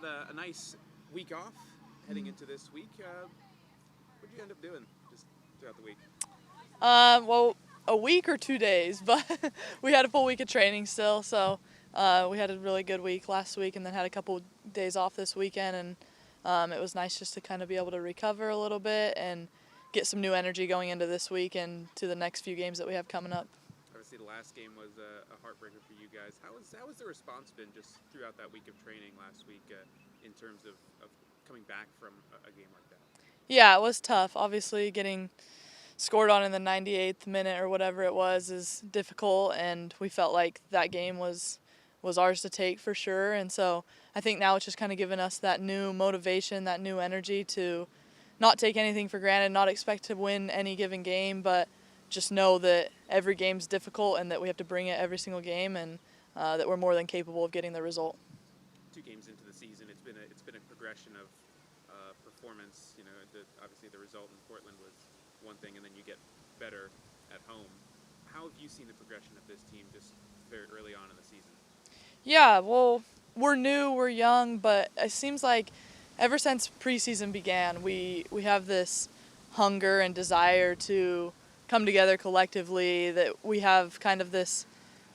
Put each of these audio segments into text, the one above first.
had a nice week off heading into this week. What did you end up doing just throughout the week? Well, a week or 2 days, but we had a full week of training still, so we had a really good week last week and then had a couple days off this weekend, and it was nice just to kind of be able to recover a little bit and get some new energy going into this week and to the next few games that we have coming up. Obviously, the last game was a heartbreaker for you guys. How has the response been just throughout that week of training last week in terms of coming back from a game like that? Yeah, it was tough. Obviously, getting scored on in the 98th minute or whatever it was is difficult, and we felt like that game was ours to take for sure. And so I think now it's just kind of given us that new motivation, that new energy to not take anything for granted, not expect to win any given game, but just know that every game's difficult and that we have to bring it every single game, and that we're more than capable of getting the result. 2 games into the season, it's been a progression of performance. You know, obviously the result in Portland was one thing, and then you get better at home. How have you seen the progression of this team just very early on in the season? Yeah, well, we're new, we're young, but it seems like ever since preseason began, we have this hunger and desire to come together collectively, that we have kind of this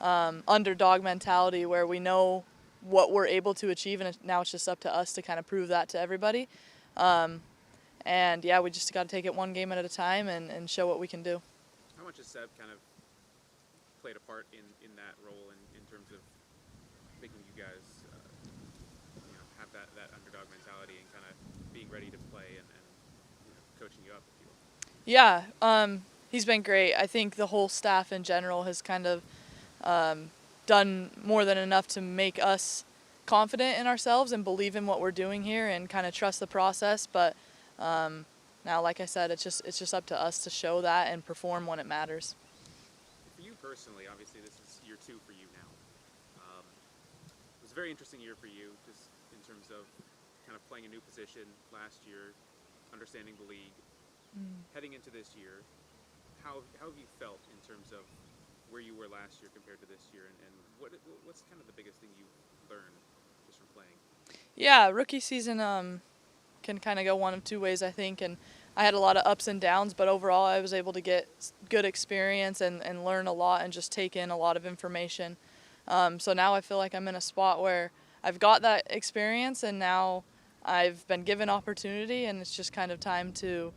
underdog mentality where we know what we're able to achieve, and now it's just up to us to kind of prove that to everybody. And yeah, we just got to take it one game at a time and show what we can do. How much has Seb kind of played a part in that role in terms of making you guys have that underdog mentality and kind of being ready to play and coaching you up, if you will? Yeah, he's been great. I think the whole staff in general has kind of done more than enough to make us confident in ourselves and believe in what we're doing here and kind of trust the process. But now, like I said, it's just up to us to show that and perform when it matters. For you personally, obviously this is year 2 for you now. It was a very interesting year for you, just in terms of kind of playing a new position last year, understanding the league. Heading into this year, how have you felt in terms of where you were last year compared to this year, and what's kind of the biggest thing you've learned just from playing? Yeah, rookie season can kind of go one of two ways, I think, and I had a lot of ups and downs, but overall I was able to get good experience and learn a lot and just take in a lot of information. So now I feel like I'm in a spot where I've got that experience, and now I've been given opportunity, and it's just kind of time to,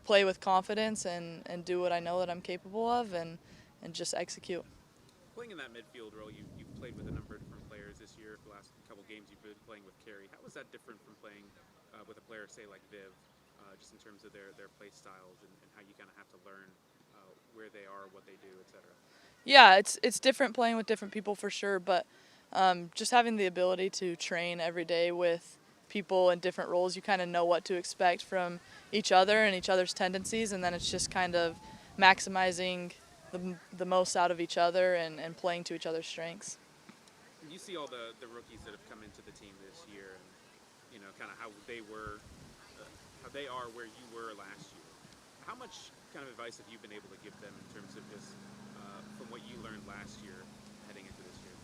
play with confidence and do what I know that I'm capable of and just execute. Playing in that midfield role, you've played with a number of different players this year. The last couple games you've been playing with Carey. How is that different from playing with a player, say, like Viv, just in terms of their play styles and how you kind of have to learn where they are, what they do, etc.? Yeah, it's different playing with different people for sure, but just having the ability to train every day with people in different roles, you kind of know what to expect from each other and each other's tendencies, and then it's just kind of maximizing the most out of each other and playing to each other's strengths. You see all the rookies that have come into the team this year, and kind of how they are where you were last year. How much kind of advice have you been able to give them in terms of just from what you learned last year heading into this year?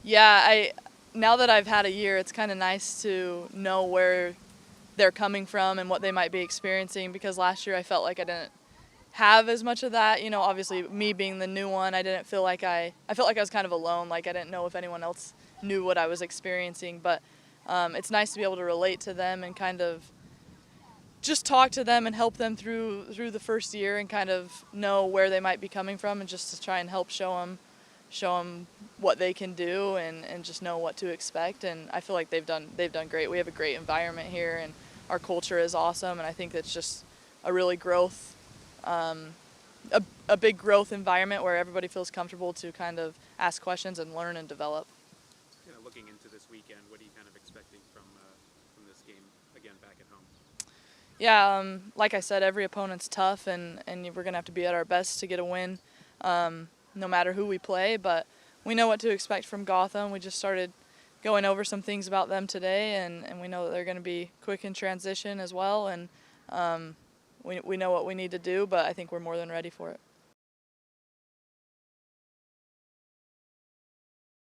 Yeah, now that I've had a year, it's kind of nice to know where they're coming from and what they might be experiencing, because last year I felt like I didn't have as much of that. Obviously me being the new one, I felt like I was kind of alone, like I didn't know if anyone else knew what I was experiencing, but it's nice to be able to relate to them and kind of just talk to them and help them through the first year and kind of know where they might be coming from, and just to try and help show them what they can do and just know what to expect. And I feel like they've done great. We have a great environment here, and our culture is awesome, and I think that's just a really growth a big growth environment where everybody feels comfortable to kind of ask questions and learn and develop. Looking into this weekend, what are you kind of expecting from this game again back at home? Yeah, like I said, every opponent's tough, and we're going to have to be at our best to get a win, no matter who we play. But we know what to expect from Gotham. We just started going over some things about them today, and we know that they're going to be quick in transition as well, and we know what we need to do, but I think we're more than ready for it.